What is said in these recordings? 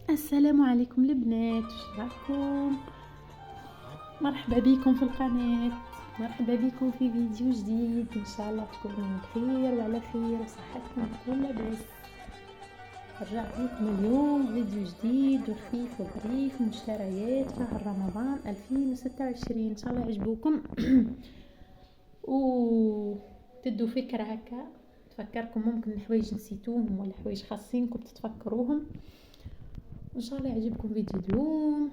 السلام عليكم البنات، وش راكم؟ مرحبا بكم في القناة، مرحبا بكم في فيديو جديد. ان شاء الله تكونوا بخير وعلى خير وصحتكم تكون لاباس. رجعت لكم اليوم فيديو جديد وخفيف وظريف، مشتريات شهر رمضان 2026. ان شاء الله يعجبوكم وتدوا فكرة هكا تفكركم ممكن حوايج نسيتوهم ولا حوايج خاصينكم تتفكروهم. ان شاء الله يعجبكم فيديو اليوم.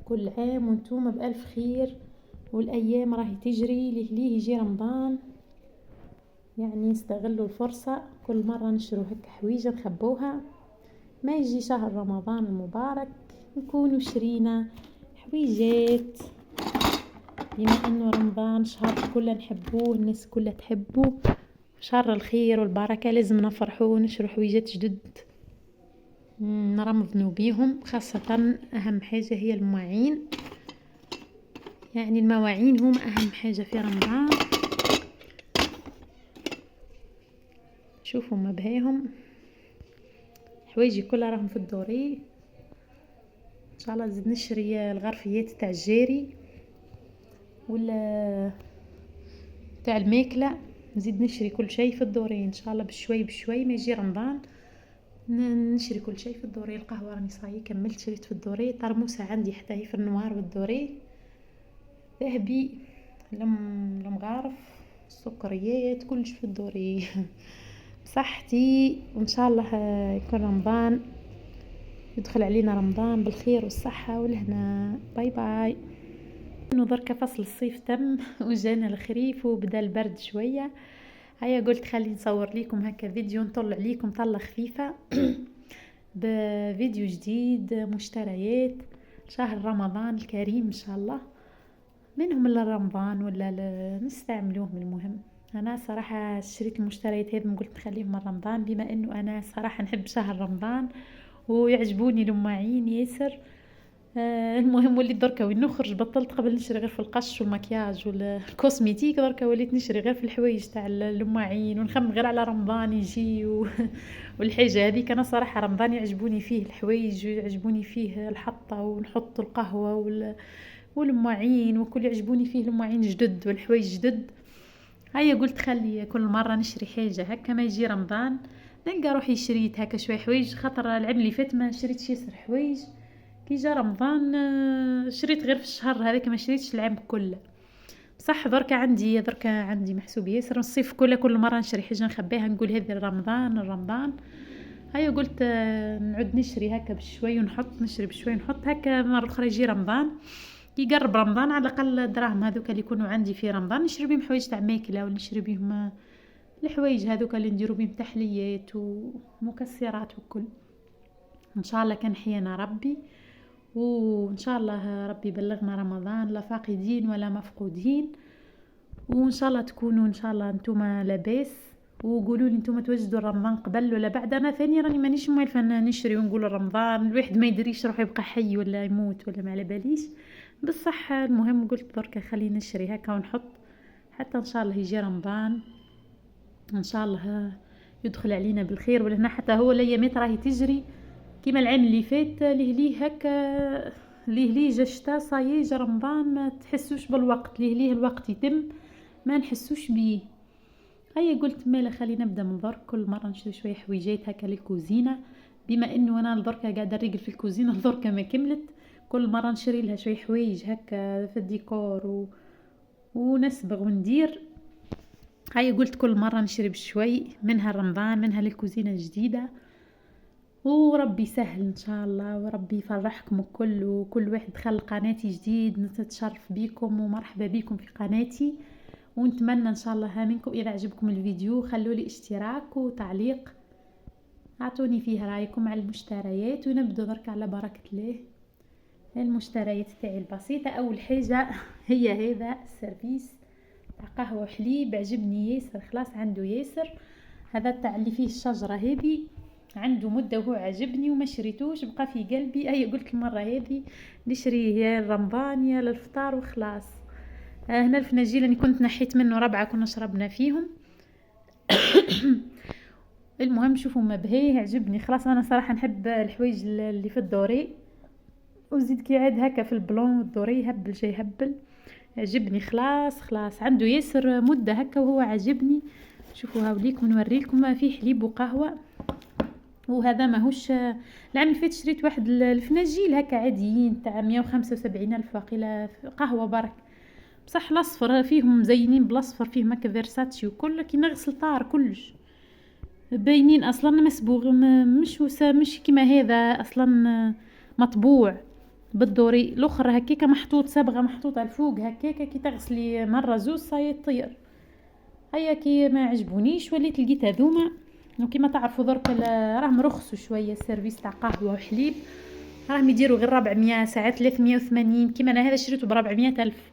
كل عام وانتم بألف خير، والايام راهي تجري، ليه يجي رمضان، يعني نستغلوا الفرصة. كل مرة نشروا هكا حويجة نخبوها، ما يجي شهر رمضان المبارك نكونوا شرينا حويجات، بما انه رمضان شهر كله نحبوه، الناس كلها تحبوه، شهر الخير والبركة، لازم نفرحوه ونشروا حويجات جدد نرمضنوا بيهم. خاصة أهم حاجة هي المواعين، يعني المواعين هم أهم حاجة في رمضان. شوفوا ما بهاهم حوايجي كلها راهم في الدوري. إن شاء الله نزيد نشري الغرفيات تاع الجيري ولا تاع الماكلة، نزيد نشري كل شيء في الدوري إن شاء الله، بشوي بشوي ما يجي رمضان نشري كل شيء في الدوري. القهوة راني صاي كملت شريت في الدوري، طرموسة عندي حتى هي في النوار بالدوري، ذهبي المغارف السكريات كلش في الدوري. بصحتي وان شاء الله يكون رمضان يدخل علينا رمضان بالخير والصحة والهنا. باي باي. انه دركا فصل الصيف تم وجانا الخريف وبدا البرد شوية. هيا قلت خلي نصور لكم هكا فيديو نطلع لكم طلة خفيفة بفيديو جديد، مشتريات شهر رمضان الكريم ان شاء الله، منهم لرمضان ولا نستعملوهم. المهم انا صراحه شريت المشتريات هذم قلت نخليهم من رمضان، بما انه انا صراحه نحب شهر رمضان ويعجبوني المواعين ياسر. المهم وليت دركا وين نخرج بطلت قبل نشري غير في القش والمكياج والكوسميتيك، دركا وليت نشري غير في الحوايج تاع المواعين ونخمم غير على رمضان يجي والحاجه هذيك. انا صراحه رمضان يعجبوني فيه الحوايج ويعجبوني فيه الحطه ونحط القهوه والمواعين وكل يعجبوني فيه المواعين جدد والحوايج جدد. هيا قلت خلي كل مرة نشري حاجة هكا ما يجي رمضان نلقى روحي شريت هكا شوي حوايج، خاطر العام اللي فات ما شريتش ياسر حوايج، كي جا رمضان شريت غير في الشهر هذاك ما شريتش العام كله. بصح دركا عندي محسوب ياسر الصيف كل مرة نشري حاجة نخبيها نقول هذه رمضان. هيا قلت نعود نشري هكا بشوي ونحط، نشري بشوي ونحط هكا، مرة أخرى يجي رمضان يقرب رمضان على الاقل الدراهم هذوك اللي يكونوا عندي في رمضان نشري بهم حوايج تاع ماكله، ولا نشري بهم الحوايج هذوك اللي نديروا بهم تحليات ومكسرات وكل. ان شاء الله كان حيانا ربي، وان شاء الله ربي يبلغنا رمضان لا فاقدين ولا مفقودين، وان شاء الله تكونوا ان شاء الله نتوما لاباس. وقولوا لي نتوما توجدوا رمضان قبل ولا بعد. انا ثاني راني مانيش موالفه نشري ونقول رمضان، الواحد ما يدريش روح يبقى حي ولا يموت ولا ما على باليش. بصح المهم قلت بركه خلينا نشري هكا ونحط حتى ان شاء الله يجي رمضان ان شاء الله يدخل علينا بالخير. ولهنا حتى هو الايامات راهي تجري كيما العام اللي فات ليه هكا ليه جا الشتا صايي جا رمضان ما تحسوش بالوقت، ليه الوقت يتم ما نحسوش بيه. هيا قلت مالا خلي نبدا من درك كل مره نشري شويه حويجات هكا للكوزينه، بما انه انا دركا قاعده نريقل في الكوزينه دركا ما كملت، كل مره نشري لها شويه حوايج هكا في الديكور ونسبغ وندير. هيا قلت كل مره نشري بشوي منها رمضان منها للكوزينه الجديده، وربي يسهل ان شاء الله، وربي يفرحكم الكل، وكل واحد دخل قناتي جديد نتشرف بيكم ومرحبا بيكم في قناتي. ونتمنى ان شاء الله منكم اذا عجبكم الفيديو خلوا لي اشتراك وتعليق، اعطوني فيه رايكم على المشتريات. ونبدأ درك على بركة الله. المشتريات تاعي البسيطة، اول حاجة هي هذا السيرفيس تاع قهوة وحليب، عجبني ياسر خلاص عنده ياسر، هذا تاع اللي فيه الشجرة هذه عنده مدة وهو عجبني وما شريتوش بقى في قلبي. اي قلت المرة هذه نشريه يا رمضان يا للفطار وخلاص. هنا الفناجيل اللي كنت نحيت منه 4 كنا شربنا فيهم. المهم شوفوا ما بهيه عجبني خلاص. انا صراحه نحب الحوايج اللي في الدوري، وزيد كي عاد هكا في البلون الدوري يهبل جاي يهبل، عجبني خلاص. خلاص عنده ياسر مده هكا وهو عجبني. شوفوا هاوليكم نوريلكم ما فيه حليب وقهوه. وهذا ماهوش العام اللي فات شريت واحد الفناجيل هكا عاديين تاع 175 الف واقيلا قهوه برك، بصح الاصفر فيهم مزينين بالاصفر، فيهم هكا فيرساتشي وكل كي نغسل طار كلش باينين اصلا مسبوغ، مش كيما هذا اصلا مطبوع بالدوري. الاخر هكاكا محطوط صبغه محطوطه الفوق هكاكا، كي تغسلي مره زوز صاي يطير. هيا كي ما عجبونيش وليت لقيت هذوما. وكيما تعرفوا درك راهم رخصوا شويه السيرفيس تاع قهوه وحليب، راهم يديروا غير 400 ساعات 380. كيما انا هذا شريته ب 400 الف،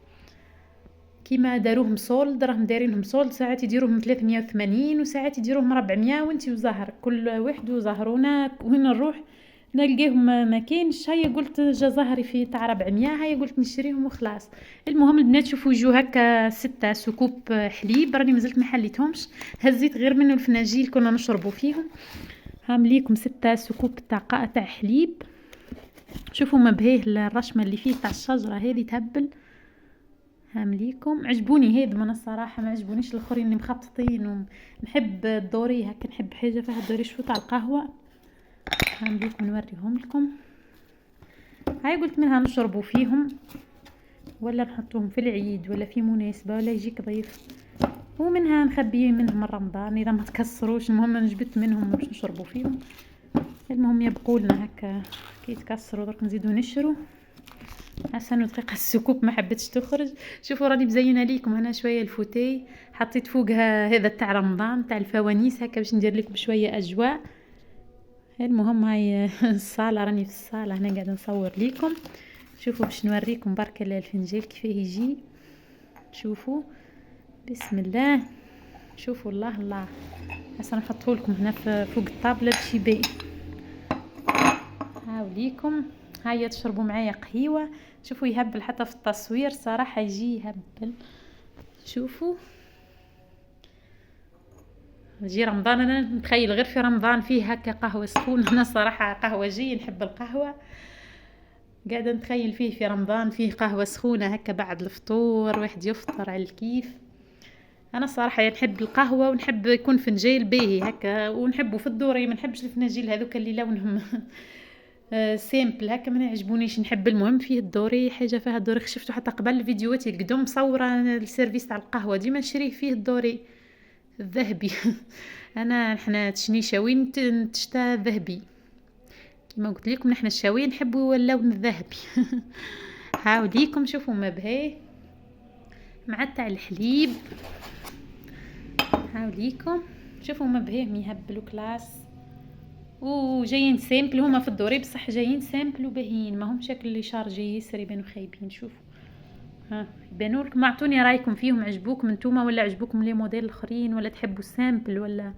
كيما داروهم سولد راهم دايرينهم سولد، ساعات يديروهم 380 وساعات يديروهم 400 وانتي وزهر كل واحد وزهرونا. وين نروح نلقاهم ما كاينش، هيا قلت جا زهري في تاع 400، هيا قلت نشريهم وخلاص. المهم البنات شوفوا يجوا هكا 6 سكوب حليب، راني مازلت ما حليتهمش، هزيت غير منه الفناجيل كنا نشربوا فيهم. هامليكم 6 سكوب تاع حليب. شوفوا ما بهيه الرشمه اللي فيه تاع الشجره هذه تهبل. هامليكم عجبوني هذا من الصراحه، ما عجبونيش الاخرين اللي مخططين. ونحب الدوري هكا، نحب حاجه فيها الدوري. شوفوا تاع القهوه هنبيكم نوريهم لكم. هاي قلت منها نشربوا فيهم ولا نحطوهم في العيد ولا في مناسبة ولا يجيك ضيف، ومنها نخبيه منهم رمضان اذا ما تكسروش. المهم نجبت منهم باش نشربوا فيهم. المهم يبقوا لنا هكا كي يتكسروا درك نزيدو نشرو. عشان دقيقة السكوب ما حبيتش تخرج. شوفوا راني مزينه ليكم هنا شويه الفوتي، حطيت فوقها هذا تاع رمضان تاع الفوانيس هكا باش ندير لكم شويه اجواء. المهم هاي الصاله، راني في الصاله هنا قاعده نصور لكم. شوفوا باش نوريكم برك الفنجان كيف يجي. شوفوا بسم الله، شوفوا الله الله. هسه نحطه لكم هنا فوق الطابله باش يبان. هاوليكم هيا تشربوا معايا قهيوه. شوفوا يهبل حتى في التصوير صراحه يجي يهبل. شوفوا يجي رمضان، انا نتخيل غير في رمضان فيه هكا قهوه سخونه. انا صراحه قهوجيه نحب القهوه، قاعده نتخيل فيه في رمضان فيه قهوه سخونه هكا بعد الفطور، واحد يفطر على الكيف. انا صراحه نحب القهوه ونحب يكون فنجان باهي هكا، ونحبه في الدوري. ما نحبش الفناجيل هذوك اللي لونهم سيمبل هكا، ما يعجبونيش. نحب المهم فيه الدوري، حاجه فيها الدوري. شفتوا حتى قبل الفيديوهات القدم مصوره السيرفيس تاع القهوه ديما نشريه فيه الدوري الذهبي. احنا تشنيشاوين تشتا ذهبي كما قلت لكم، نحنا الشاويين نحبوا اللون الذهبي. هاوليكم شوفوا ما بهي مع تاع الحليب. هاوليكم شوفوا ما بهيه يهبلوا كلاس، وجايين سامبل. هما في الدوري بصح جايين سامبل وباهيين، ما هم شكل اللي شارجي ياسر يبانوا خايبين. شوفوا ها يبانوا لكم. اعطوني رايكم فيهم، عجبوكم نتوما ولا عجبوكم لي موديل الاخرين ولا تحبوا السامبل ولا.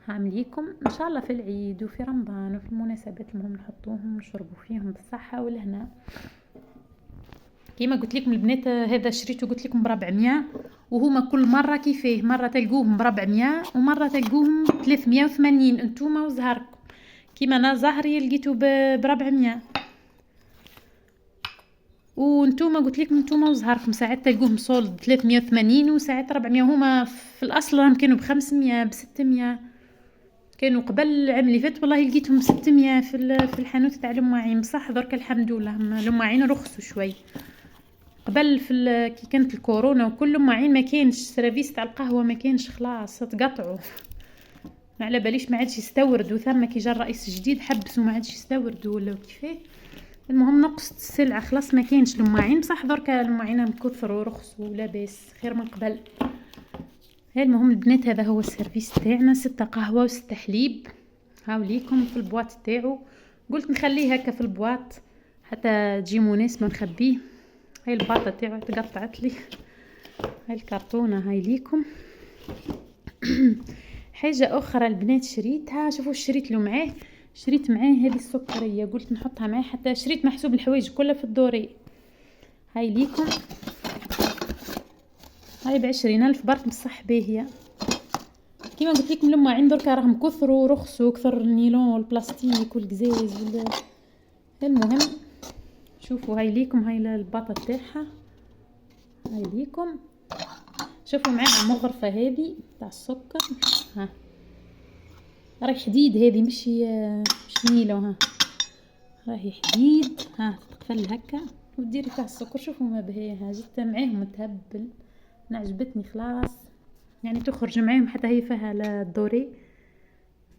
هعمليكم ان شاء الله في العيد وفي رمضان وفي المناسبات المهم نحطوهم ونشربوا فيهم بالصحه والهنا. كيما قلت لكم البنات هذا شريته قلت لكم ب 400، وهما كل مره كيفاه، مره تلقوهم ب 400 ومره تلقوهم 380 انتوما وزهركم. كيما انا زهري لقيته ب 400، وانتوما قلت لكم انتوما وزهركم ساعات تلقوهم سولد 380 وساعات 400. هما في الاصل راهم كانوا ب 500 ب 600، كانوا قبل العام اللي فات والله لقيتهم 600 في الحانوت تاع المواعين. بصح درك الحمد لله المواعين رخصوا شوي. قبل كي كانت الكورونا وكل المواعين ما كانش سيرفيس تاع القهوه، ما كانش خلاص تقطعوا. ما على باليش ما عادش يستوردوا، ثم كي جا الرئيس الجديد حبسوا ما عادش يستوردوا ولا كيفاه. المهم نقصت السلعه خلاص ما كانش المواعين. بصح درك المواعين مكثروا ورخصوا لاباس خير من قبل. المهم البنات هذا هو السيرفيس تاعنا، 6 قهوه و6 حليب. هاوليكم في البواط تاعو، قلت نخليه هكا في البواط حتى تجي مناسبه نخبيه. هاي الباطه تاعو تقطعت لي، هاي الكرتونه هاي ليكم. حاجه اخرى البنات شريتها، شوفوا شريت له معاه، شريت معاه هذه السكريه قلت نحطها معاه، حتى شريت محسوب الحوايج كلها في الدوري. هاي ليكم، هاي ب20 ألف برك بصح باهيه. كيما قلت لكم الماعين دركا راهم كثروا ورخصوا، كثر النيلون والبلاستيك والقزاز المهم شوفوا هاي ليكم، هاي الباطه تاعها، هاي ليكم. شوفوا معاها مغرفه هذه تاع السكر، ها راهي حديد هذه مش نيلو، ها راهي حديد، ها تقفل هكا وديري فيها السكر. شوفوا ما بهيها، جبت معاهم تهبل، انا عجبتني خلاص، يعني تخرج معاهم حتى هي فيها الدوري،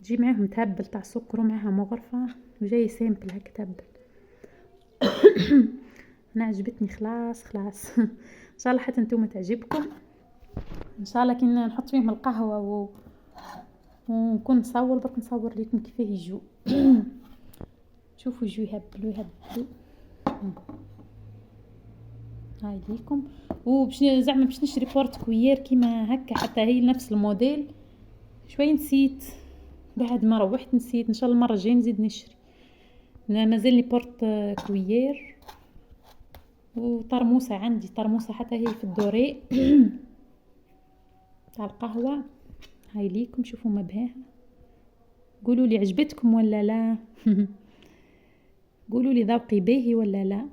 تجي معاهم تهبل تاع سكر ومعاها مغرفه وجاي سامبل هكا تهبل. انا عجبتني خلاص ان شاء الله حتى نتوما تعجبكم ان شاء الله. كي نحط فيهم القهوه ونكون نصور برك نصور لكم كيفاه يجوا. شوفوا يجوا يهبلوا هاي ليكم. وباش زعما باش نشري بورت كوير كيما هكا حتى هي نفس الموديل، شويه نسيت بعد ما روحت نسيت، ان شاء الله المره الجايه نزيد نشري. مازال لي بورت كوير وطرموسه، عندي طرموسه حتى هي في الدوري تاع القهوه. هاي ليكم شوفوا ما بهاها، قولوا لي عجبتكم ولا لا. قولوا لي ذوقي باهي ولا لا.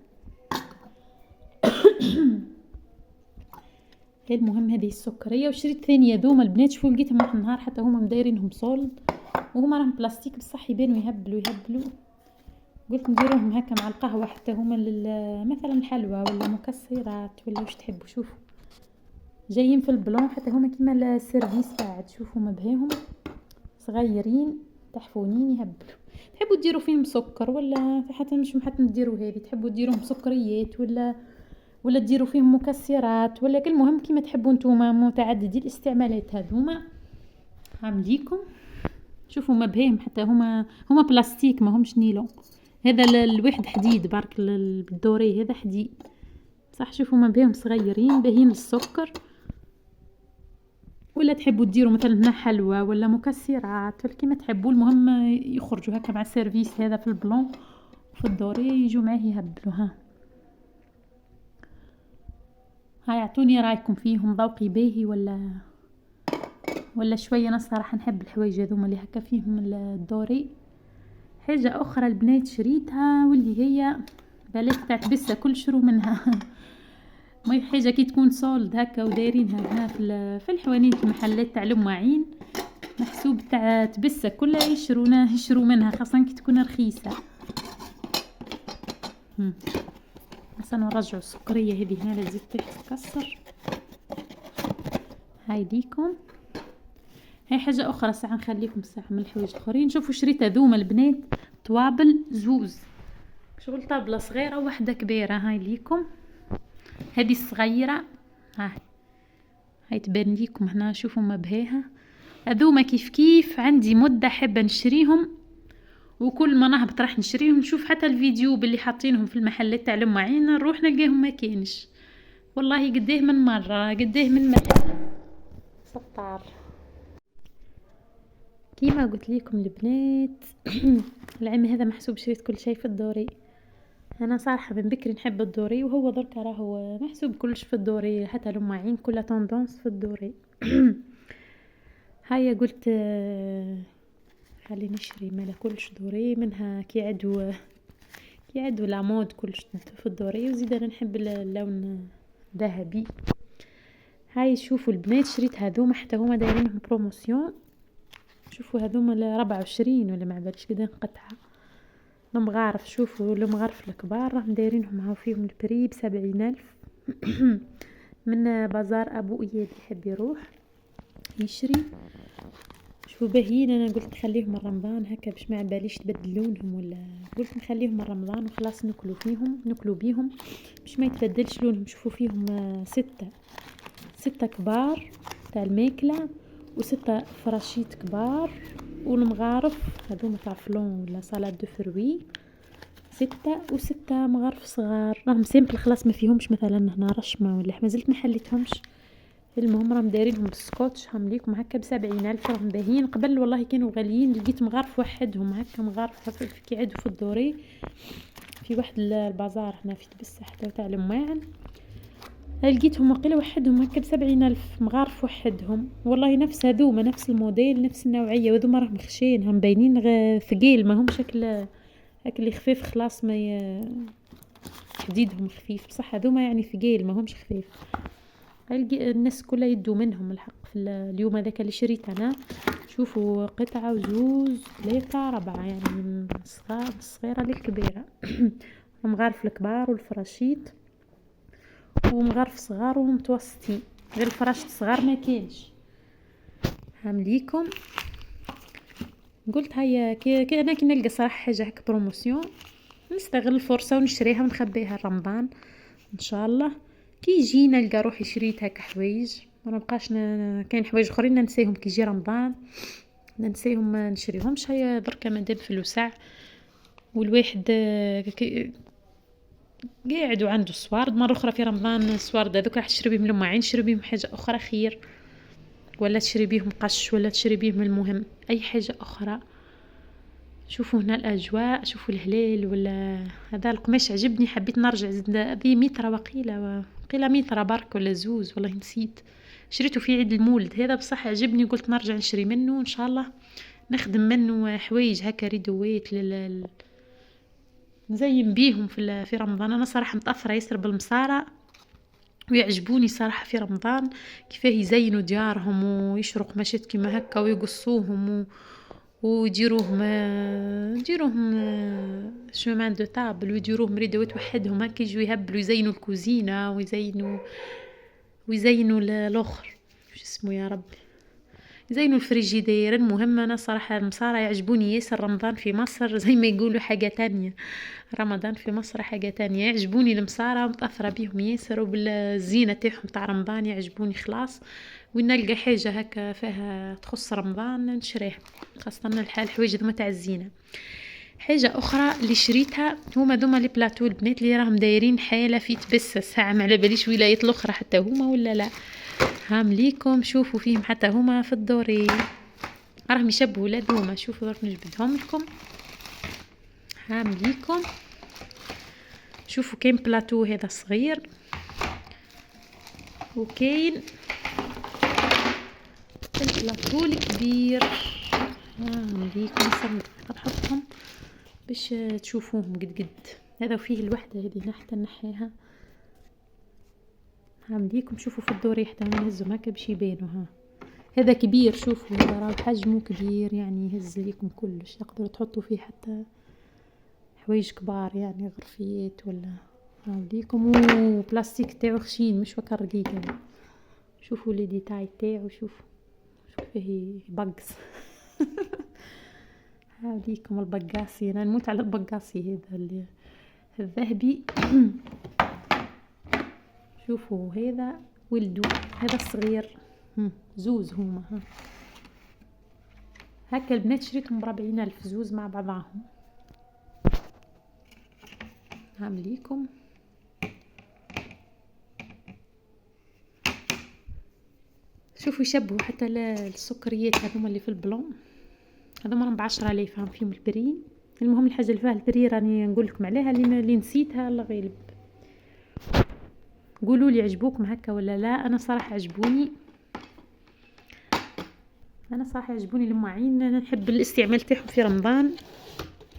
المهم هذه السكريه. وشريت ثانيه ذوما البنات، شوفوا لقيتهم واحد النهار حتى هما مدايرينهم صولد وهما راهم بلاستيك بصح يبانوا يهبلوا. قلت نديروهم هكا مع القهوه حتى هما مثلا الحلوى ولا مكسرات ولا واش تحبوا. شوفوا جايين في البلون حتى هما كيما السيرفيس بعد. شوفوا ما بهاهم صغيرين تحفونين يهبلوا. تحبوا ديروا فيهم سكر ولا حتى مش حتى نديروا هذه، تحبوا ديروهم سكريات ولا ديروا فيهم مكسرات ولا كل مهم كيما تحبوا نتوما، متعددي الاستعمالات هذوما عامليكم. شوفوا ما بهاهم حتى هما بلاستيك ما همش نيلون. هذا الواحد حديد برك بالدوري هذا حديد صح. شوفوا ما بهاهم صغيرين باهين للسكر، ولا تحبوا ديروا مثلا حلوى ولا مكسرات ولا كيما تحبوا. المهم يخرجوا هكا مع السيرفيس هذا في البلون في الدوري يجوا معاه يهبلوا. هاي اعطوني رايكم فيهم، ذوقي باهي ولا شويه. انا صراحه نحب الحوايج هذوما اللي هكا فيهم الدوري. حاجه اخرى البنات شريتها واللي هي بلاك تاع تبسه كل شرو منها. ما حاجه كي تكون سولد هكا ودايرينها هنا في الحوانيت المحلات تاع الماعين، محسوب تاع تبسه كلها يشروا منها، خاصه كي تكون رخيصه. بس نرجعوا السكريه هذه هنا تزيد تتكسر. هاي ليكم. هاي حاجه اخرى ساعه نخليكم ساعه من الحوايج الاخرين. شوفوا شريت هذوما البنات توابل زوز، شغل طابله صغيره وواحده كبيره. هاي ليكم هذه الصغيره، هاي تبان ليكم هنا. شوفوا ما بهاها. هذوما كيف عندي مده حابه نشريهم، وكل ما نهبط راح نشريهم. نشوف حتى الفيديو باللي حاطينهم في المحلات تاع الماعين نروح نلقاهم ما كانش. والله قديه من مره قديه من محل سطار. كيما قلت لكم البنات العام هذا محسوب شريت كل شيء في الدوري. انا صراحه من بكري نحب الدوري، وهو درك راهو محسوب كلش في الدوري، حتى الماعين كلها طوندونس في الدوري. هيا قلت خلي نشري مالا كلش دوري منها كي عدو لامود كلش في الدوري. وزيد انا نحب اللون ذهبي. هاي شوفوا البنات شريت هذوما حتى هما دايرينهم بروموسيون. شوفوا هذوما 24 ولا ما باليش قد قطعه المغارف. شوفوا المغارف الكبار راهم دايرينهم هاو فيهم البري ب70,000 من بازار ابو اياد. يحب يروح يشري. شوفوا باهيين. انا قلت نخليهم رمضان هكا باش ما باليش تبدلونهم، ولا قلت نخليهم رمضان وخلاص ناكلوا بيهم باش ما يتبدلش لونهم. شوفوا فيهم 6 كبار تاع الماكله و6 فراشيت كبار، والمغارف هذوما تاع فلون ولا صالاد دو فروي 6 و6 مغارف صغار راهم سيمبل خلاص ما فيهمش مثلا هنا رشمه ولا ما زلت ما حليتهمش. المهم راهم دايرينهم بالسكوتش عامليكم هكا ب70,000 راهم باهيين. قبل والله كانوا غاليين، لقيت مغارف وحدهم هكا مغارف كي عدوا في الدوري في واحد البازار هنا في تبسه حتى تاع الماعن لقيتهم وقيله وحدهم هكا ب70,000 مغارف وحدهم، والله نفس هذوما نفس الموديل نفس النوعية، وهذوما راهم خشين هم باينين ثقيل ماهمش هاك اللي خفيف خلاص ما حديدهم خفيف، بصح هذوما يعني ثقيل ماهمش خفيف. الناس كلها يدوا منهم الحق في اليوم هذاك اللي شريت انا. شوفوا قطعة وزوز 3 4 يعني من الصغيرة للكبيرة. مغارف الكبار والفراشيط ومغارف صغار ومتوسطين، غير الفراشيط الصغار ما كاينش. هامليكم قلت هيا كي انا كي نلقى صراحه حاجه هكا بروموسيون نستغل الفرصه ونشريها ونخبيها رمضان ان شاء الله. كي يجي نلقى روحي شريت هكا حوايج ما نبقاش كاين حوايج اخرين ننسيهم كي يجي رمضان ننسيهم ما نشريهمش. هيا دركا مادام في الوسع والواحد قاعد وعنده الصوارد مره اخرى في رمضان الصوارد هذوك راح تشري بهم لما عين تشري بهم حاجه اخرى خير، ولا تشري بيهم قش ولا تشري بيهم المهم اي حاجه اخرى. شوفوا هنا الاجواء شوفوا الهلال ولا هذا القماش عجبني حبيت نرجع زد ذي متر وقيله متر برك ولا زوز والله نسيت شريته في عيد المولد هذا بصح عجبني قلت نرجع نشري منه ان شاء الله نخدم منه حوايج هكا ريدويت نزين بيهم في رمضان. انا صراحه متاثره ياسر بالمصارى ويعجبوني صراحه في رمضان كيفاه يزينوا ديارهم ويشروا قماشات كيما هكا ويقصوهم ويديروهم شومان دو طابل ويديروهم ريدوات وحدهم هكا يجوا يهبلوا يزينوا الكوزينه ويزينوا الاخر واش اسمه يا رب يزينوا الفريجيدير. المهم انا صراحه المصارى يعجبوني ياسر. رمضان في مصر زي ما يقولوا حاجه تانية، رمضان في مصر حاجه تانية. يعجبوني المصارى متاثره بيهم ياسر وبالزينه تاعهم تاع رمضان يعجبوني خلاص. وين نلقى حاجه هكا فيها تخص رمضان نشريها خاصه الحوايج هذوما تاع الزينه. حاجه اخرى اللي شريتها هما ذوما لي بلاطو البنات اللي راهم دايرين حاله في تبسس ساعه ما على باليش ولايات الاخرى حتى هما ولا لا. هامليكم شوفوا فيهم حتى هما في الدوري راهم يشبهوا ولادهما. شوفوا درك نجبدهم لكم. هامليكم شوفوا كاين بلاطو هذا صغير وكاين البلاطو الكبير. هامليكم نحطهم باش تشوفوهم قد هذا فيه الوحده هذه حتى نحيها. هامليكم شوفوا في الدوري حتى نهزهم هكا باش يبانوا. هذا كبير شوفوا هذا راه حجمه كبير يعني يهز ليكم كلش تقدروا تحطوا فيه حتى حوايج كبار يعني غرفيات ولا. هاوليكم وبلاستيك تاعو خشين مش وكا رقيق يعني. شوفوا لي ديتاي تاعو شوفوا فيه بقص. هاوليكم البقاسي انا نموت على البقاسي هذا اللي الذهبي. شوفوا هذا ولدو هذا الصغير زوز هما هكا البنات شريتهم ب40,000 زوز مع بعضهم. هامليكم شوفوا يشبهوا حتى السكريات هذوما اللي في البلون هذوما راهم ب10,000 فيهم البري. المهم الحاجه اللي فيها البري راني نقول لكم عليها اللي نسيتها الله غالب. قولوا لي عجبوكم هكا ولا لا. انا صراحه عجبوني الماعين نحب الاستعمال تاعهم في رمضان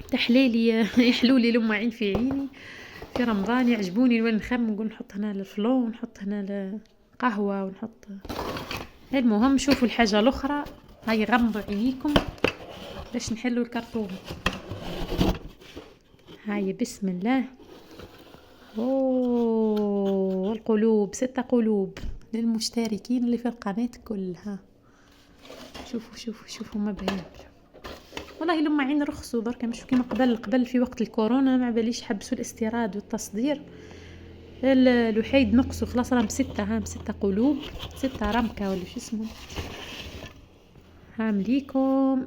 تحليلي يحلولي الماعين في عيني في رمضان يعجبوني. وين نخمم نقول نحط هنا الفلو ونحط هنا القهوه ونحط. المهم شوفوا الحاجه الاخرى هاي غمضوا عينيكم باش نحلوا الكرتون. هاي بسم الله. القلوب 6 قلوب للمشتركين اللي في القناة كلها. شوفوا ما بعين والله لما عين رخصوا دركا مش كيما قبل في وقت الكورونا ما باليش حبسوا الاستيراد والتصدير. الوحيد نقصوا خلاص راهم 6 قلوب 6 رمكة ولا شو اسمه. هامليكم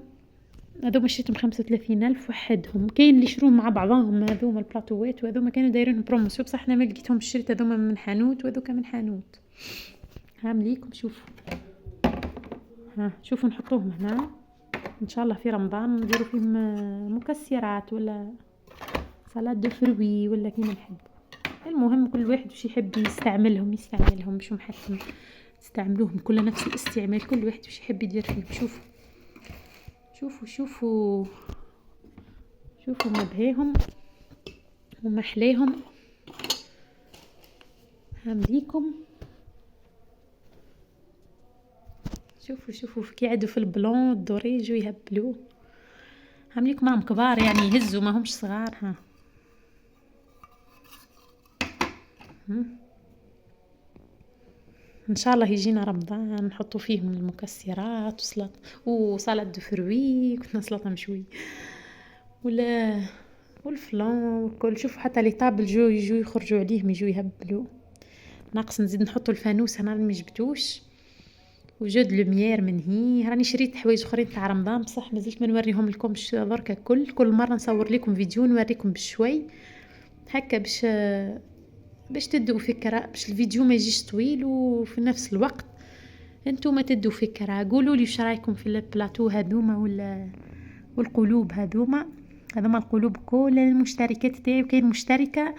هذوما شريتهم 35,000 وحدهم. كاين اللي يشروهم مع بعضهم هذوما البلاطوات وهذوما كانوا دايرينهم بروموسيون بصح انا ما لقيتهم شريت هذوما من حانوت وهذوكا من حانوت. هامليكم شوفوا نحطوهم هنا ان شاء الله في رمضان نديروا فيهم مكسرات ولا سلطه دو فروي ولا كيما نحب. المهم كل واحد واش يحب يستعملهم مش محتم تستعملوهم كل نفس الاستعمال، كل واحد واش يحب يدير فيهم. شوفوا مبهيهم ومحليهم هامليكم. شوفوا كي يعدوا في البلون الدوريج ويهبلوه. هامليكم راهم كبار يعني يهزوا ما همش صغار. ها ان شاء الله يجينا رمضان نحطوا فيهم المكسرات وسلطه دو فروي، كنا سلطه مشوي ولا والفلان وكل. شوفوا حتى لي طابل يجوا يخرجوا عليه يجوا يهبلوا. ناقص نزيد نحطوا الفانوس، انا ما جبتوش، وجود لوميير من هي. راني شريت حوايج اخرين تاع رمضان بصح مازلت ما نوريهم لكمش درك. كل مره نصور لكم فيديو نوريكم بشوي هكا باش تدوا فكره، باش الفيديو ما يجيش طويل وفي نفس الوقت انتم تدوا فكره. قولوا لي واش رايكم في البلاطو هذوما ولا والقلوب هذوما القلوب. كل المشتركات تاعي وكاين مشتركه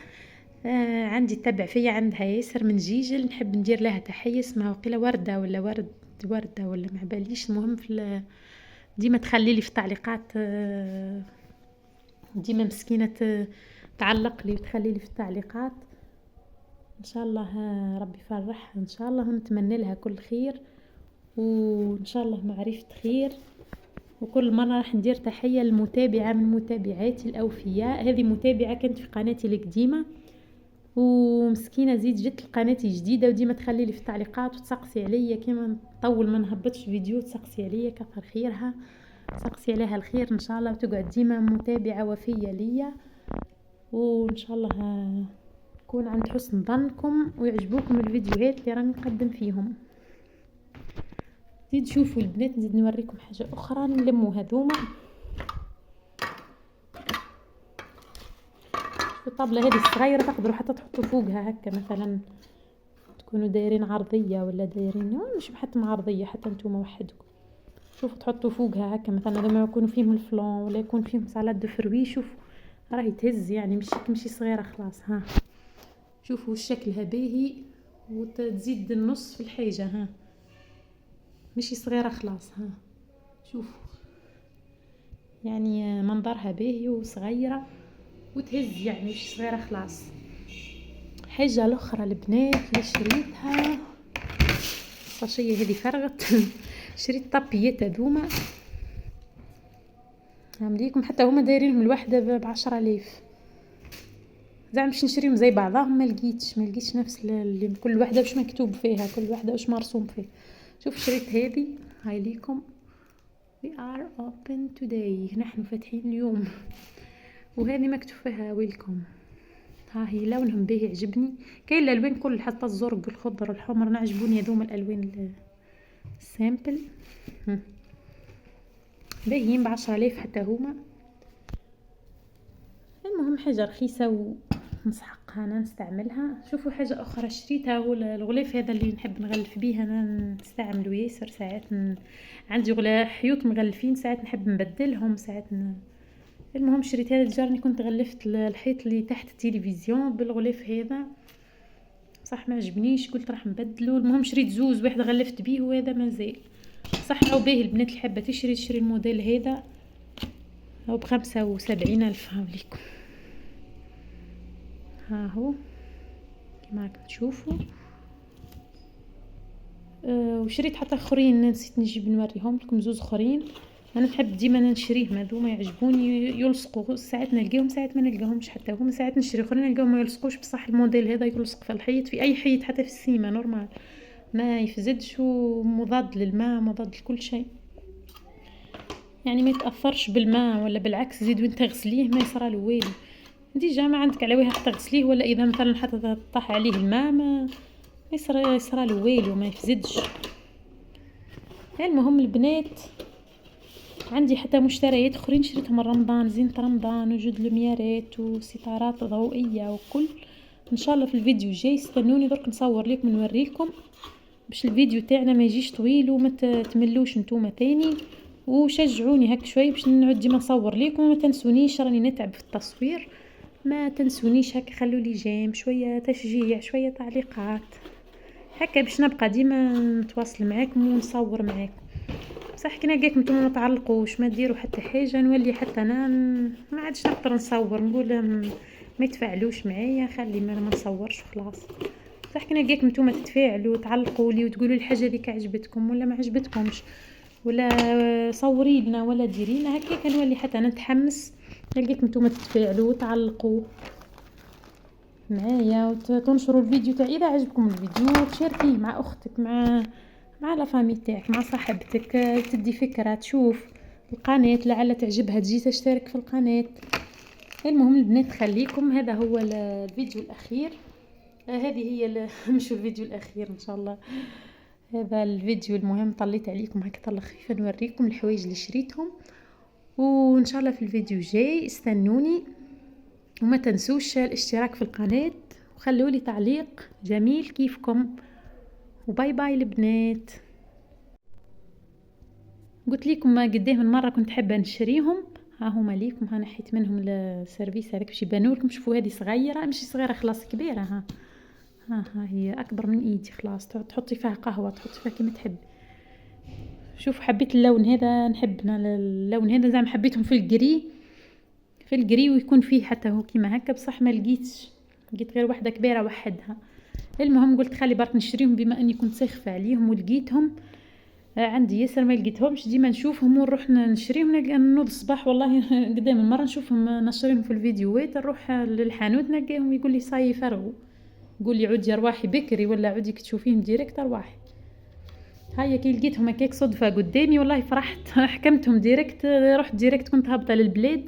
عندي تتبع فيا عندها ياسر من جيجل، نحب ندير لها تحيه اسمها وقيله ورده ولا ما باليش. المهم ديما تخلي لي في التعليقات، ديما مسكينه تعلق لي وتخلي لي في التعليقات. ان شاء الله ربي يفرحها ان شاء الله، ونتمنى لها كل خير وان شاء الله معرفة خير. وكل مرة راح ندير تحية للمتابعة من متابعاتي الأوفياء. هذه متابعة كانت في قناتي القديمة ومسكينة زيد جت لقناتي جديدة وديما تخلي لي في التعليقات وتسقسي عليا كيما نطول ما نهبطش فيديو، تسقسي عليا كثر خيرها، تسقسي عليها الخير ان شاء الله وتقعد ديما متابعة وفية ليا. وان شاء الله يكون عند حسن ظنكم ويعجبوكم الفيديوهات اللي راني نقدم فيهم. زيد شوفوا البنات، نزيد نوريكم حاجه اخرى. نلموا هذوما الطابله هذه الصغيره تقدروا حتى تحطوا فوقها هكا، مثلا تكونوا دايرين عرضيه ولا دايرين مش حتى عرضيه حتى نتوما وحدكم. شوفوا تحطوا فوقها هكا مثلا لما يكونوا فيهم الفلان ولا يكون فيهم سلطه دو فروي. شوفوا راهي تهز يعني مش صغيره خلاص. ها شوفوا شكلها باهي وتزيد النص في الحاجه. ها مش صغيره خلاص. ها شوفوا يعني منظرها باهي وصغيره وتهز يعني مش صغيره خلاص. حاجه الاخرى البنات اللي شريتها الصاشيه هذه فرغت شريت طابيات هذوما عامليكم حتى هما دايرينهم الوحده ب10,000. زعما باش نشريهم زي بعضهم ما لقيتش نفس اللي كل وحده واش مكتوب فيها، كل وحده واش مرسوم فيه. شوف شريت هذه هاي ليكم we are open today، نحن فاتحين اليوم. وهذه مكتوب فيها ويلكم. ها هي لونهم باهي عجبني. كاين الالوان كل حتى الزرق الخضر الحمر نعجبوني هذوما الالوان السامبل باهيين ب10,000 حتى هما. المهم حاجه رخيصه ونسحقها انا نستعملها. شوفوا حاجه اخرى شريتها هو الغلاف هذا اللي نحب نغلف بيه انا، نستعملو ياسر ساعات عندي غلاف حيوط مغلفين ساعات نحب نبدلهم ساعات المهم شريت هذا جارني كنت غلفت الحيط اللي تحت التلفزيون بالغلاف هذا صح ما عجبنيش قلت راح نبدلو. المهم شريت زوز، واحد غلفت بيه وهذا مازال صح. او باهي البنات اللي حابه تشري الموديل هذا او ب75,000. هاوليكم ها هو كما راكم تشوفوا. وشريت حتى اخرين نسيت نجيب نوريهم لكم، زوز اخرين انا نحب ديما نشريهم هذوما يعجبوني يلصقوا. ساعات نلقاهم ساعات ما نلقاهمش حتى هما، ساعات نشري اخرين نلقاهم ما يلصقوش بصح الموديل هذا يلصق في الحيط في اي حيط حتى في السيمه نورمال ما يفزدش ومضاد للماء مضاد لكل شيء يعني ما يتاثرش بالماء ولا بالعكس زيد وانت تغسليه ما يصرالو والو. ديجا ما عندك على وجهك تغسليه ولا اذا مثلا حتى طاح عليه الماء ما يصرالو والو ما يفزدش. المهم البنات عندي حتى مشتريات اخرين شريتهم رمضان، زينة رمضان وجود لميارات وستارات ضوئيه وكل. ان شاء الله في الفيديو الجاي استنوني درك نصور لكم نوريكم باش الفيديو تاعنا ما يجيش طويل وما تملوش نتوما تاني، وشجعوني هك شوي باش نعود ديما نصور لكم وما تنسونيش راني نتعب في التصوير. ما تنسونيش هكا، خلوا لي جيم شويه تشجيع شويه تعليقات هكا باش نبقى ديما نتواصل معاكم ونصور معاكم. بصح كي نلقاكم نتوما ما تعلقوش ما ديروا حتى حاجه نولي حتى انا ما عادش نقدر نصور، نقول ما يتفاعلوش معايا خلي ما نصورش خلاص. بصح كي نلقاكم نتوما تتفاعلوا وتعلقوا لي وتقولوا الحاجه هذيك عجبتكم ولا ما عجبتكمش ولا صوري لنا ولا ديري لنا هكا، كنولي حتى انا نتحمس نلقاكم نتوما تتفاعلوا وتعلقوا معايا وتنشروا الفيديو تاعي اذا عجبكم الفيديو، تشاركيه مع اختك مع لا فامي تاعك مع صاحبتك، تدي فكره تشوف القناه لعل تعجبها تجي تشترك في القناه. المهم البنات خليكم، هذا هو الفيديو الاخير، هذه هي مش الفيديو الاخير ان شاء الله، هذا الفيديو المهم طليت عليكم هكا طله خفيفه نوريكم الحوايج اللي شريتهم، وان شاء الله في الفيديو جاي استنوني، وما تنسوش الاشتراك في القناه وخلوا لي تعليق جميل كيفكم، وباي باي البنات. قلت لكم قديه من مره كنت حابه نشريهم، ها هما ليكم، ها نحيت منهم السيرفيس هذاك باش يبانوا لكم. شوفوا هذه صغيره ماشي صغيره خلاص كبيره، ها هي اكبر من ايدي خلاص، تحطي فيها قهوه تحطي فيها كيما تحبي. شوفوا حبيت اللون هذا، نحب اللون هذا زعما حبيتهم في الجري ويكون فيه حتى هو كيما هكا، بصح ما لقيت غير واحده كبيره وحدها. المهم قلت خلي برك نشريهم بما اني كنت ساخفه عليهم ولقيتهم عندي ياسر، ما لقيتهمش ديما نشوفهم ونروح نشريهم، نلقى نوض الصباح والله قدام المره نشوفهم نشريهم في الفيديوهات، نروح للحانوت نلقاهم يقول لي صاي فرغوا، يقول لي عودي رواحي بكري ولا عودي تشوفيهم ديريكت رواحي. هيا كي لقيتهم هكاك صدفه قدامي والله فرحت حكمتهم ديريكت، رحت ديريكت كنت هابطه للبلاد،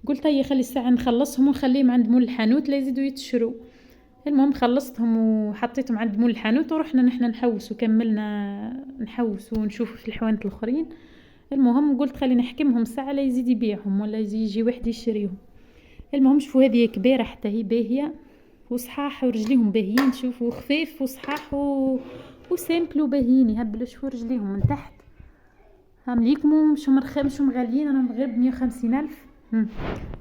قلت هيا خلي الساعه نخلصهم ونخليهم عند مول الحانوت لا يزيدوا يتشروا. المهم خلصتهم وحطيتهم عند مول الحانوت ورحنا نحنا نحوس وكملنا نحوس ونشوف في الحوانت الاخرين. المهم قلت خلي نحكمهم ساعه لا يزيد يبيعهم ولا يجي واحد يشريهم. المهم شوفوا هذه كبيره حتى هي باهيه وصحاح ورجليهم باهيين، شوفوا خفيف وصحاح وسامبل وباهيين يهبلوا. شوفوا رجليهم من تحت عامليكم مش غاليين، انا غير ب150,000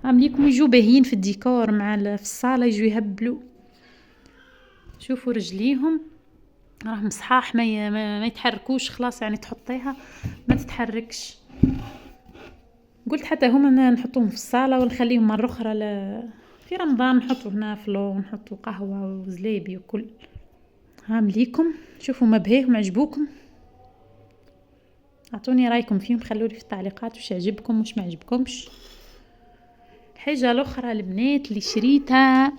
عامليكم يجوا باهيين في الديكور مع في الصاله يجوا يهبلوا. شوفوا رجليهم راهم صحاح ما يتحركوش خلاص، يعني تحطيها ما تتحركش. قلت حتى هما نحطوهم في الصاله ونخليهم مره اخرى في رمضان نحطوا هنا فلو نحطوا قهوه وزليبي وكل. عامليكم شوفوا ما بهيهم عجبوكم، اعطوني رايكم فيهم، خلوا لي في التعليقات واش عجبكم واش ما عجبكمش. حاجه الاخرى البنات اللي شريتها